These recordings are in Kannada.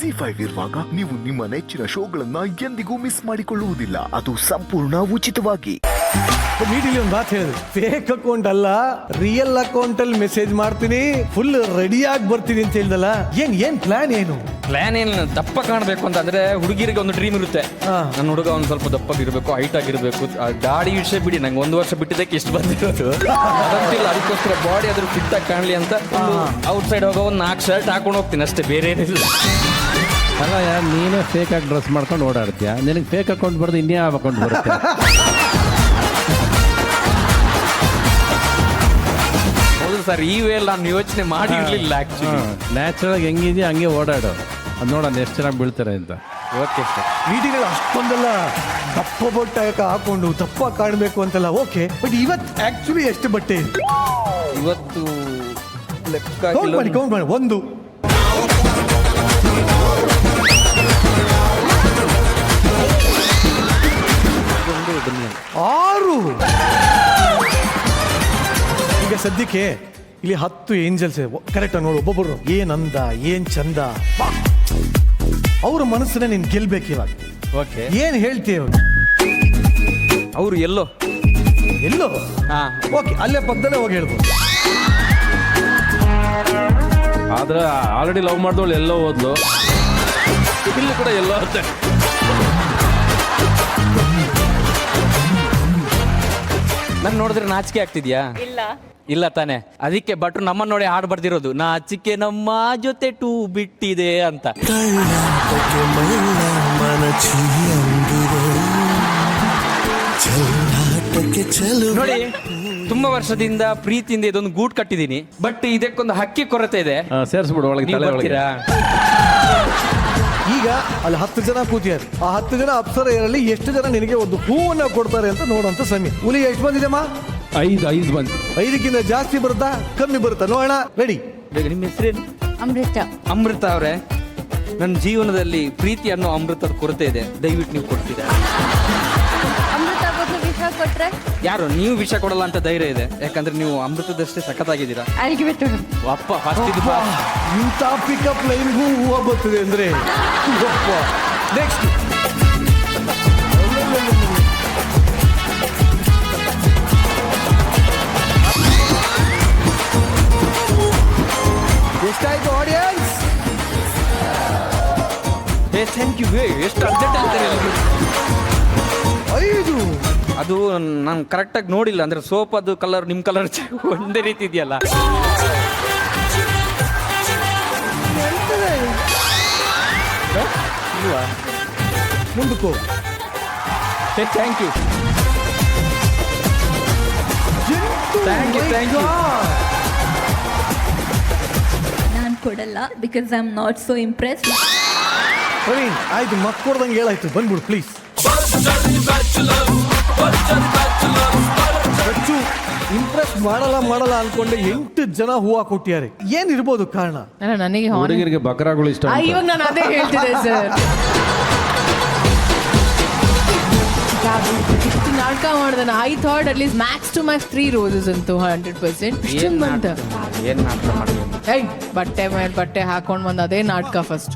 ZEE5 ಇರುವಾಗ ನೀವು ನಿಮ್ಮ ನೆಚ್ಚಿನ ಶೋಗಳನ್ನ ಎಂದಿಗೂ ಮಿಸ್ ಮಾಡಿಕೊಳ್ಳುವುದಿಲ್ಲ. ಅದು ಸಂಪೂರ್ಣ ಉಚಿತವಾಗಿ. ಮೀಟಿಲಿ ಒಂದು ಮಾತು ಹೇಳಿದ್ರು, ಫೇಕ್ ಅಕೌಂಟ್ ಅಲ್ಲ ರಿಯಲ್ ಅಕೌಂಟ್ ಅಲ್ಲಿ ಮೆಸೇಜ್ ಮಾಡ್ತೀನಿ, ಫುಲ್ ರೆಡಿಯಾಗಿ ಬರ್ತೀನಿ ಅಂತ ಹೇಳ್ದಲ್ಲ. ಏನ್ ಪ್ಲಾನ್ ಏನು? ಪ್ಲಾನ್ ಏನು, ದಪ್ಪ ಕಾಣಬೇಕು ಅಂತಂದ್ರೆ ಹುಡುಗಿರಿಗೆ ಒಂದು ಡ್ರೀಮ್ ಇರುತ್ತೆ. ನನ್ನ ಹುಡುಗ ಒಂದು ಸ್ವಲ್ಪ ದಪ್ಪಗಿರ್ಬೇಕು, ಹೈಟ್ ಆಗಿರ್ಬೇಕು. ದಾಡಿ ವಿಷಯ ಬಿಡಿ, ನಂಗೆ 1 ವರ್ಷ ಬಿಟ್ಟಿದ್ದಕ್ಕೆ ಇಷ್ಟು ಬಂದಿರೋದು ಅದಂತಿಲ್ಲ. ಅದಕ್ಕೋಸ್ಕರ ಬಾಡಿ ಅದ್ರ ಫಿಟ್ ಆಗಿ ಕಾಣಲಿ ಅಂತ ಔಟ್ ಸೈಡ್ ಹೋಗೋ ಒಂದು 4 ಶರ್ಟ್ ಹಾಕೊಂಡು ಹೋಗ್ತೀನಿ ಅಷ್ಟೇ, ಬೇರೆ ಏನಿಲ್ಲ. ಅಲ್ಲ ಯಾರು ನೀನೇ ಫೇಕ್ ಆಗಿ ಡ್ರೆಸ್ ಮಾಡ್ಕೊಂಡು ಓಡಾಡ್ತೀಯ, ನಿನಗೆ ಫೇಕ್ ಅಕೌಂಟ್ ಬರೋದು ಇನ್ಯಾವ ಅಕೌಂಟ್ ಬರುತ್ತೆ? ಹೌದು ಸರ್, ಈ ವೇಳೆ ನಾನು ಯೋಚನೆ ಮಾಡಿರ್ಲಿಲ್ಲ. ಆಕ್ಚುಲಿ ನ್ಯಾಚುರಲ್ ಆಗಿ ಹೆಂಗಿದೆಯಾ ಹಂಗೆ ಓಡಾಡು, ಅದು ನೋಡೋಣ ಎಷ್ಟು ಚೆನ್ನಾಗಿ ಬೀಳ್ತಾರೆ ಅಂತ. Okay sir. ಮೀಟಿಂಗ್ ಅಷ್ಟೊಂದೆಲ್ಲ ದಪ್ಪ ಬಟ್ಟೆ ಹಾಕೊಂಡು ದಪ್ಪ ಕಾಣಬೇಕು ಅಂತಲ್ಲ, ಓಕೆ. ಬಟ್ ಇವತ್ತು ಆಕ್ಚುಲಿ ಎಷ್ಟು ಬಟ್ಟೆ ಇದೆ ಇವತ್ತು ಲೆಕ್ಕ ಕೌಂಟ್ ಮಾಡಿ 1 6. ಈಗ ಸದ್ಯಕ್ಕೆ ಇಲ್ಲಿ 10 ಏಂಜಲ್ಸ್ ಕರೆಕ್ಟ್ ನೋಡು. ಒಬ್ಬೊಬ್ಬರು ಏನ್ ಅಂದ, ಏನ್ ಚಂದ, ಅವ್ರ ಮನಸ್ಸನ್ನ ನೀನ್ ಗೆಲ್ಬೇಕು ಇವಾಗ. ಓಕೆ, ಏನ್ ಹೇಳ್ತೀಯ? ಅವರು ಎಲ್ಲೋ ಓಕೆ, ಅಲ್ಲೇ ಪಕ್ಕದಲ್ಲೇ ಹೋಗಿ ಹೇಳ್ಬೋದು. ಆದ್ರೆ ಆಲ್ರೆಡಿ ಲವ್ ಮಾಡಿದವಳು ಎಲ್ಲೋ ಹೋದ್ಲು, ಇಲ್ಲಿ ಕೂಡ ಎಲ್ಲೋ ಹೋಗ್ತಾರೆ. ನನ್ ನೋಡಿದ್ರೆ ನಾಚಿಕೆ ಆಗ್ತಿದ್ಯಾ? ಇಲ್ಲ ತಾನೆ, ಅದಕ್ಕೆ ಭಟ್ರು ನಮ್ಮನ್ನ ನೋಡಿ ಹಾಡು ಬರ್ದಿರೋದು, ನಾಚಿಕೆ ನಮ್ಮ ಜೊತೆ ಟೂ ಬಿಟ್ಟಿದೆ ಅಂತ. ನೋಡಿ, ತುಂಬಾ ವರ್ಷದಿಂದ ಪ್ರೀತಿಯಿಂದ ಇದೊಂದು ಗೂಟ್ ಕಟ್ಟಿದೀನಿ, ಬಟ್ ಇದಕ್ಕೊಂದು ಹಕ್ಕಿ ಕೊರತೆ ಇದೆ. ಸೇರಿಸ್ಬಿಡು ಒಳಗೆ, ನೀವು ತಲೆ ಒಳಗೆ. ಬರ್ತೀರಾ? ಈಗ ಅಲ್ಲಿ 10 ಜನ ಕೂತಿದ್ದಾರೆ. ಆ 10 ಜನ ಅಪ್ಸರೆಯರಲ್ಲಿ ಎಷ್ಟು ಜನ ನಿನಗೆ ಒಂದು ಹೂವನ್ನ ಕೊಡ್ತಾರೆ ಅಂತ ನೋಡುವಂತ ಸಮಯ. ಹುಲಿ ಎಷ್ಟು ಬಂದಿದೆಮ್ಮ? 5 ಬಂದು 5ಕ್ಕಿಂತ ಜಾಸ್ತಿ ಬರುತ್ತಾ ಕಮ್ಮಿ ಬರುತ್ತಾ ನೋಡೋಣ. ರೆಡಿ? ನಿಮ್ಮ ಹೆಸರೇನು? ಅಮೃತ. ಅಮೃತ ಅವರೇ, ನನ್ನ ಜೀವನದಲ್ಲಿ ಪ್ರೀತಿ ಅನ್ನೋ ಅಮೃತದ ಕೊರತೆ ಇದೆ, ದಯವಿಟ್ಟು ನೀವು ಕೊಡ್ತೀರಾ? ಅಮೃತ ಬದಲು ವಿಷ ಕೊಟ್ರೆ? ಯಾರು ನೀವು ವಿಷ ಕೊಡಲ್ಲ ಅಂತ ಧೈರ್ಯ ಇದೆ, ಯಾಕಂದ್ರೆ ನೀವು ಅಮೃತದಷ್ಟೇ ಸಖತ್ತಾಗಿದ್ದೀರಾ. ಅಲ್ಲಿಗೆ ಬಿಟ್ಟು ಅಪ್ಪ ಫಸ್ಟ್ ಇದು ಇಂಥ ಪಿಕಪ್ ಲೈನ್ಗೂ ಹೂವು ಬರ್ತದೆ ಅಂದ್ರೆ ನೆಕ್ಸ್ಟ್. ಎಷ್ಟಾಯ್ತು ಆಡಿಯನ್ಸ್? Thank you. ಎಷ್ಟು ಅರ್ಜೆಂಟ್ ಆಗ್ತಾರೆ 5. ಅದು ನಾನು ಕರೆಕ್ಟಾಗಿ ನೋಡಿಲ್ಲ, ಅಂದ್ರೆ ಸೋಪ್ ಅದು ಕಲರ್ ನಿಮ್ಮ ಕಲರ್ ಒಂದೇ ರೀತಿ ಇದೆಯಲ್ಲ. ಮುಂದಕ್ಕೂ ಥ್ಯಾಂಕ್ ಯು. Thank you. ನಾನು ಕೊಡಲ್ಲ, because I am not so impress. Praveen ಆಯ್ತು, ಮಕ್ಕಳ್ದಂಗೆ ಹೇಳಾಯ್ತು, ಬಂದ್ಬಿಡು ಪ್ಲೀಸ್. ಇಂಪ್ರೆಸ್ ಮಾಡಲ್ಲ ಅನ್ಕೊಂಡೆ 8 ಜನ ಹೂವು ಕೊಟ್ಟಿದ್ದಾರೆ. ಏನಿರ್ಬೋದು ಕಾರಣ? ನನಗೆ ಹುಡುಗರಿಗೆ ಬಕರಾಗಳು ಇಷ್ಟ. ಇವಾಗ ನಾನು ಅದೇ ಹೇಳ್ತಿದ್ದೆ ಸರ್. ಇಷ್ಟು ನಾಟಕ ಮಾಡಿದೆ, I thought at least max to max 3 roses ಅಂತೂ 100%. ಏನ್ ನಾಟಕ ಮಾಡಿ ಏಯ್, ಬಟ್ಟೆ ಮೇಲೆ ಬಟ್ಟೆ ಹಾಕೊಂಡು ಬಂದು ಅದೇ ನಾಟಕ ಫಸ್ಟ್.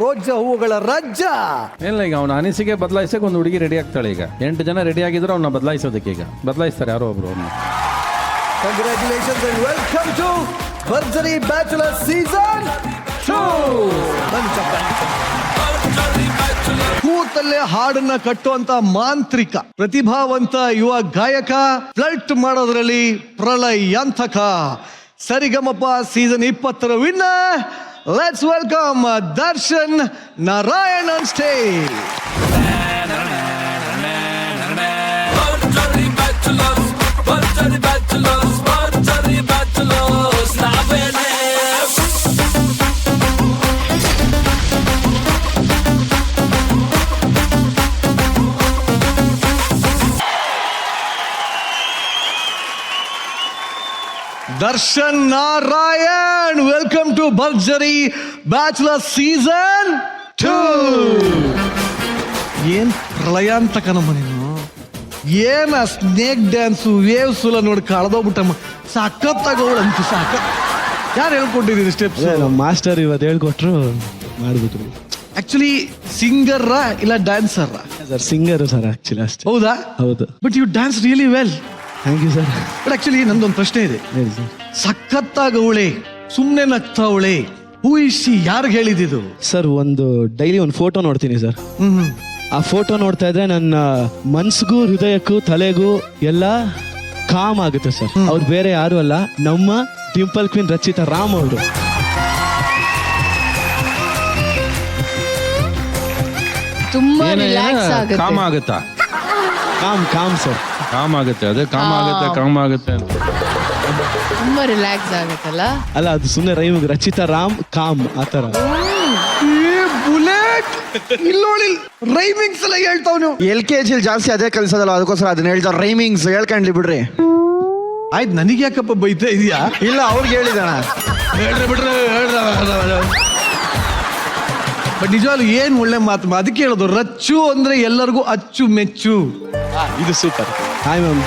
ರೋಜಾ ಹೂವುಗಳ ರಜ್ಜ. ಇಲ್ಲ, ಈಗ ಅವನ ಅನಿಸಿಕೆ ಬದಲಾಯಿಸಕ್ಕೆ ಒಂದು ಹುಡುಗಿ ರೆಡಿ ಆಗ್ತಾಳೆ. ಈಗ 8 ಜನ ರೆಡಿ ಆಗಿದ್ರು ಅವನ್ನ ಬದಲಾಯಿಸೋದಕ್ಕೆ ಈಗ ಬದಲಾಯಿಸ್ತಾರೆ ಯಾರೋ ಒಬ್ರು ಅವ್ರನ್ನ. Congratulations and welcome to Bharjari bachelor season 2. ಕೂತಲ್ಲೇ ಹಾಡನ್ನ ಕಟ್ಟುವಂತ ಮಾಂತ್ರಿಕ ಪ್ರತಿಭಾವಂತ ಯುವ ಗಾಯಕ, ಫ್ಲರ್ಟ್ ಮಾಡೋದ್ರಲ್ಲಿ ಪ್ರಳಯಾಂತಕ, Saregamapa season 20 winner. Let's welcome Darshan Narayan on stage. Darshan Narayan, welcome to Bharjari bachelor season 2. ಏನ್ ಪ್ರಳಯಾಂತಕ ನಮ್ಮ ನೀನು, ಏನ ಸ್ನೇಕ್ ಡ್ಯಾನ್ಸು ವೇವ್ಸ್ ಎಲ್ಲ ನೋಡಿ ಕಳೆದೋಗ್ಬಿಟ್ಟಮ್ಮ. ಸಖತ್ತಾಗವಳು ಅಂತ ಸಾಕ. ಯಾರು ಹೇಳ್ಕೊಟ್ಟಿದ್ದೀರಿ ಸ್ಟೆಪ್ಸ್? ನಮ್ಮ ಮಾಸ್ಟರ್ ಇವತ್ತು ಹೇಳ್ಕೊಟ್ರು ಮಾಡ್ಬಿಟ್ರು. ಆಕ್ಚುಲಿ ಸಿಂಗರ್ ಇಲ್ಲ dancer? Sir singer sir actually ಅಷ್ಟೇ. ಹೌದಾ? ಹೌದು. But you dance really well. Thank you sir. But actually ನಂದೊಂದು ಪ್ರಶ್ನೆ ಇದೆ. ಹೇಳಿ ಸರ್. ಸಖತ್ತಾಗವಳೆ, ಸುಮ್ನೆ ನಗ್ತಾವಳೆ, ಹೂ ಇಸ್ ಶಿ? ಯಾರಿಗೆ ಹೇಳಿದ್ದು? ಸರ್ ಒಂದು ಡೈಲಿ ಒಂದು ಫೋಟೋ ನೋಡ್ತೀನಿ ಸರ್. ಆ ಫೋಟೋ ನೋಡ್ತಾ ಇದ್ರೆ ನನ್ನ ಮನ್ಸಿಗೂ ಹೃದಯಕ್ಕೂ ತಲೆಗೂ ಎಲ್ಲ ಕಾಮ್ ಆಗುತ್ತೆ ಸರ್. ಅವ್ರು ಬೇರೆ ಯಾರು ಅಲ್ಲ, ನಮ್ಮ ಡಿಂಪಲ್ ಕ್ವೀನ್ ರಚಿತಾ ರಾಮ್ ಅವರು. ತುಂಬಾ ರಿಲ್ಯಾಕ್ಸ್ ಕಾಮ ಆಗುತ್ತೆ. ಆಗುತ್ತಾ? Com sir. ಕಾಮ್ ಆಗುತ್ತೆ, ಅದೇ ಕಾಮ್ ಆಗುತ್ತೆ ಅಂತ. ತುಂಬಾ ರಿಲ್ಯಾಕ್ಸ್ ಆಗುತ್ತಲ್ಲ. ಅಲ್ಲ ಅದು ಸುಮ್ಮನೆ ರೈಮ್, ರಚಿತಾ ರಾಮ್ ಕಾಮ್ ಆ ಥರ. ಬುಲೆಟ್ ಇಲ್ಲೋಳಿ ರೈಮಿಂಗ್ಸ್ ಎಲ್ಲ ಹೇಳ್ತಾವ್ ನೀವು. LKG ಜಾಸ್ತಿ ಅದೇ ಕಲಿಸೋದಲ್ಲ, ಅದಕ್ಕೋಸ್ಕರ ಅದನ್ನ ಹೇಳ್ತಾರ. ರೈಮಿಂಗ್ಸ್ ಹೇಳ್ಕೊಂಡ್ಲಿ ಬಿಡ್ರಿ. ಆಯ್ತು, ನನಗೆ ಯಾಕಪ್ಪ ಬೈತಾ ಇದೆಯಾ? ಇಲ್ಲ ಅವ್ರಿಗೆ ಹೇಳಿದಣ. ಹೇಳ್ರಿ ಬಿಡ್ರಿ, ಬಟ್ ನಿಜವಾಗ್ಲು ಏನ್ ಒಳ್ಳೆ ಮಾತು. ಅದಕ್ಕೆ ಹೇಳೋದು, ರಚ್ಚು ಅಂದ್ರೆ ಎಲ್ಲರಿಗೂ ಅಚ್ಚು ಮೆಚ್ಚು. ಇದು ಸೂಪರ್. ಹಾಯ್ ಮ್ಯಾಮ್,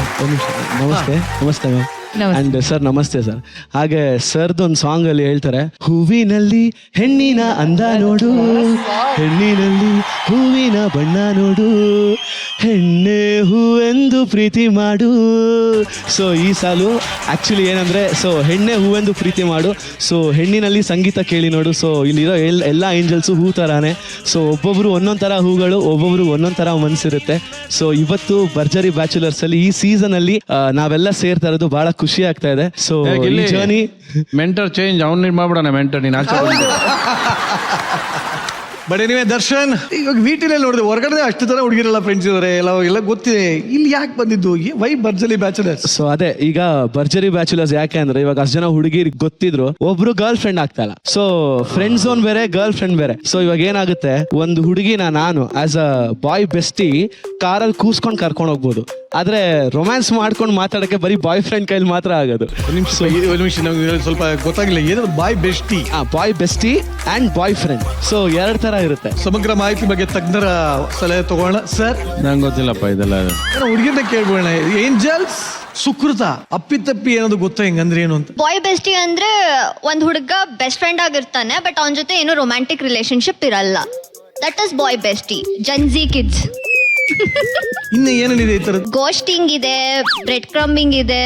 ನಮಸ್ತೆ. ನಮಸ್ತೆ ಮ್ಯಾಮ್. ನಮಸ್ತೆ. ಅಂಡ್ ಸರ್ ನಮಸ್ತೆ ಸರ್. ಹಾಗೆ ಸರ್ದೊಂದು ಸಾಂಗ್ ಅಲ್ಲಿ ಹೇಳ್ತಾರೆ, ಹೂವಿನಲ್ಲಿ ಹೆಣ್ಣಿನ ಅಂದ ನೋಡು, ಹೆಣ್ಣಿನಲ್ಲಿ ಹೂವಿನ ಬಣ್ಣ ನೋಡು, ಹೆಣ್ಣೆ ಹೂವೆಂದು ಪ್ರೀತಿ ಮಾಡು. ಸೊ ಈ ಸಾಲು ಆಕ್ಚುಲಿ ಏನಂದ್ರೆ, ಸೊ ಹೆಣ್ಣೆ ಹೂವೆಂದು ಪ್ರೀತಿ ಮಾಡು. ಸೊ ಹೆಣ್ಣಿನಲ್ಲಿ ಸಂಗೀತ ಕೇಳಿ ನೋಡು. ಸೊ ಇಲ್ಲಿರೋ ಎಲ್ಲ ಏಂಜಲ್ಸು ಹೂ ಥರಾನೇ. ಸೊ ಒಬ್ಬೊಬ್ರು ಒಂದೊಂದು ಥರ ಹೂಗಳು, ಒಬ್ಬೊಬ್ರು ಒಂದೊಂದು ಥರ ಮನಸ್ಸಿರುತ್ತೆ. ಸೊ ಇವತ್ತು ಭರ್ಜರಿ ಬ್ಯಾಚುಲರ್ಸ್ ಅಲ್ಲಿ ಈ ಸೀಸನ್ ಅಲ್ಲಿ ನಾವೆಲ್ಲ ಸೇರ್ತಾ ಇರೋದು ಬಹಳ ಖುಷಿ ಆಗ್ತಾ ಇದೆ. ಸೊ ಈ ಜರ್ನಿ ಮೆಂಟರ್ ಚೇಂಜ್, ಅವ್ನ ಮಾಡ್ಬಿಡೋಣ ಮೆಂಟರ್. ನೀನು ಆಚೆ ಬಂದು. ಬಟ್ ಎನಿವೆ ದರ್ಶನ್, ಇವಾಗ ವಿಟಿನಲ್ಲಿ ನೋಡಿದೆ, ಹೊರಗಡೆ ಅಷ್ಟು ತರ ಹುಡುಗಿರಲ್ಲ, ಫ್ರೆಂಡ್ಸ್ ಇವರೇ ಎಲ್ಲ ಗೊತ್ತಿದೆ. ಇಲ್ಲಿ ಯಾಕೆ ಬಂದಿದ್ದು? ವೈ ಭರ್ಜರಿ ಬ್ಯಾಚುಲರ್ಸ್? ಸೊ ಅದೇ ಈಗ ಭರ್ಜರಿ ಬ್ಯಾಚುಲರ್ಸ್ ಯಾಕೆ ಅಂದ್ರೆ, ಇವಾಗ ಅಷ್ಟು ಜನ ಹುಡುಗಿರಿಗೆ ಗೊತ್ತಿದ್ರು ಒಬ್ರು ಗರ್ಲ್ ಫ್ರೆಂಡ್ ಆಗ್ತಾ ಇಲ್ಲ. ಸೊ ಫ್ರೆಂಡ್ ಝೋನ್ ಬೇರೆ, ಗರ್ಲ್ ಫ್ರೆಂಡ್ ಬೇರೆ. ಸೊ ಇವಾಗ ಏನಾಗುತ್ತೆ, ಒಂದು ಹುಡುಗಿನ ನಾನು ಆಸ್ ಅ ಬಾಯ್ ಬೆಸ್ಟಿ ಕಾರಲ್ಲಿ ಕೂಸ್ಕೊಂಡು ಕರ್ಕೊಂಡು ಹೋಗ್ಬೋದು. ಆದ್ರೆ ರೊಮ್ಯಾನ್ಸ್ ಮಾಡ್ಕೊಂಡು ಮಾತಾಡಕ್ಕೆ ಬರೀ ಬಾಯ್ ಫ್ರೆಂಡ್ ಕೈಲಿ ಮಾತ್ರ ಆಗೋದು. ಒಂದು ನಿಮಿಷ ನಮ್ಗೆ ಸ್ವಲ್ಪ ಗೊತ್ತಾಗಿಲ್ಲ, ಏನದು boy bestie? Boy bestie and boyfriend. So ಎರಡ್ ತರ ಇರುತ್ತೆ. ಸಮಗ್ರ ಮಾಹಿತಿ ಬಗ್ಗೆ ತಜ್ಞರ ಸಲಹೆ ತಗೋಣ ಸರ್. ನಂಗೆ ಗೊತ್ತಿಲ್ಲಪ್ಪ ಇದೆಲ್ಲ. ಹುಡುಗಿನ ಕೇಳ್ಬೋಣ. ಏಂಜಲ್ಸ್ ಸುಕೃತ ಅಪ್ಪಿತಪ್ಪಿ ಏನದು ಗೊತ್ತಾ ಹೆಂಗಂದ್ರೆ ಏನು ಅಂತ? ಬಾಯ್ ಬೆಸ್ಟಿ ಅಂದ್ರೆ ಒಂದ್ ಹುಡುಗ ಬೆಸ್ಟ್ ಫ್ರೆಂಡ್ ಆಗಿರ್ತಾನೆ, ಬಟ್ ಅವನ ಜೊತೆ ಏನು ರೊಮ್ಯಾಂಟಿಕ್ ರಿಲೇಶನ್ಶಿಪ್ ಇರಲ್ಲ. That is boy bestie. Gen Z kids. ಇನ್ನು ಏನೇನಿದೆ ಈ ತರದ್ದು? ಗೋಸ್ಟಿಂಗ್ ಇದೆ, ಬ್ರೆಡ್ ಕ್ರಮ್ಬಿಂಗ್ ಇದೆ,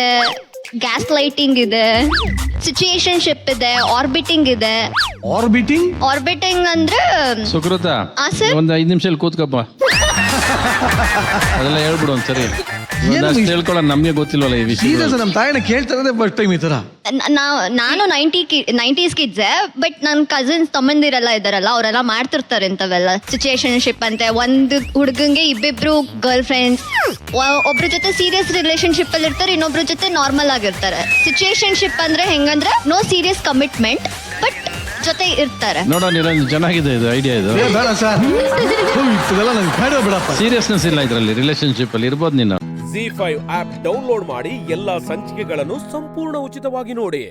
ಗ್ಯಾಸ್ ಲೈಟಿಂಗ್ ಇದೆ, ಸಿಚುಯೇಷನ್ಶಿಪ್ ಇದೆ, ಆರ್ಬಿಟಿಂಗ್ ಇದೆ. ಆರ್ಬಿಟಿಂಗ್? ಆರ್ಬಿಟಿಂಗ್ ಅಂದ್ರೆ ಸುಕೃತ, sir? ಒಂದು 5 ನಿಮಿಷ ಕೂತ್ಕಪ್ಪ. ಅದೆಲ್ಲ ಹೇಳ್ಬಿಡು ಒಂದ್ಸರಿ. ಅಷ್ಟು ಹೇಳ್ಕೊಳ್ಳೋ ನಮ್ಗೆ ಗೊತ್ತಿಲ್ವಲ್ಲ ಈ ವಿಷಯ. ಸೀರಿಯಸ್, ನಮ್ಮ ತಾಯಿನ ಕೇಳ್ತಾ ಇರೋದೇ ಫಸ್ಟ್ ಟೈಮ್ ಈ ತರ. ನಾನು 90s ಕಿಡ್ಸ್, ಬಟ್ ನನ್ನ ಕಸಿನ್ಸ್ ತಮ್ಮಂದಿರೆಲ್ಲ ಇದಾರಲ್ಲ, ಅವರೆಲ್ಲ ಮಾಡ್ತಿರ್ತಾರೆ ಇಂಥವೆಲ್ಲ. ಸಿಚುಯೇಷನ್ಶಿಪ್ ಅಂತೆ, ಒಂದು ಹುಡುಗಂಗೆ ಇಬ್ಬಿಬ್ರು ಗರ್ಲ್ ಫ್ರೆಂಡ್ಸ್, ಒಬ್ರ ಜೊತೆ ಸೀರಿಯಸ್ ರಿಲೇಶನ್ಶಿಪ್ ಅಲ್ಲಿ ಇರ್ತಾರೆ, ಇನ್ನೊಬ್ರ ಜೊತೆ ನಾರ್ಮಲ್ ಆಗಿರ್ತಾರೆ. ಸಿಚುಯೇಷನ್ಶಿಪ್ ಅಂದ್ರೆ ಹೆಂಗಂದ್ರೆ ನೋ ಸೀರಿಯಸ್ ಕಮಿಟ್ಮೆಂಟ್, ಬಟ್ ಜೊತೆ ಇರ್ತಾರೆ. ನೋಡೋ ನಿರಂಜನ್, ಚೆನ್ನಾಗಿದೆ ಇದು ಐಡಿಯಾ. ಇದು ಬೇಡ ಸರ್, ಇದೆಲ್ಲ ನಂಗೆ ಬೇಡ ಬಿಡಪ್ಪ. ಸೀರಿಯಸ್ನೆಸ್ ಇಲ್ಲ ಇದರಲ್ಲಿ. ರಿಲೇಶನ್ಶಿಪ್ ಅಲ್ಲಿ ಇರ್ಬೋದು ನೀನು. ZEE5 ಆಪ್ ಡೌನ್ಲೋಡ್ ಮಾಡಿ ಎಲ್ಲಾ ಸಂಚಿಕೆಗಳನ್ನು ಸಂಪೂರ್ಣ ಉಚಿತವಾಗಿ ನೋಡಿ.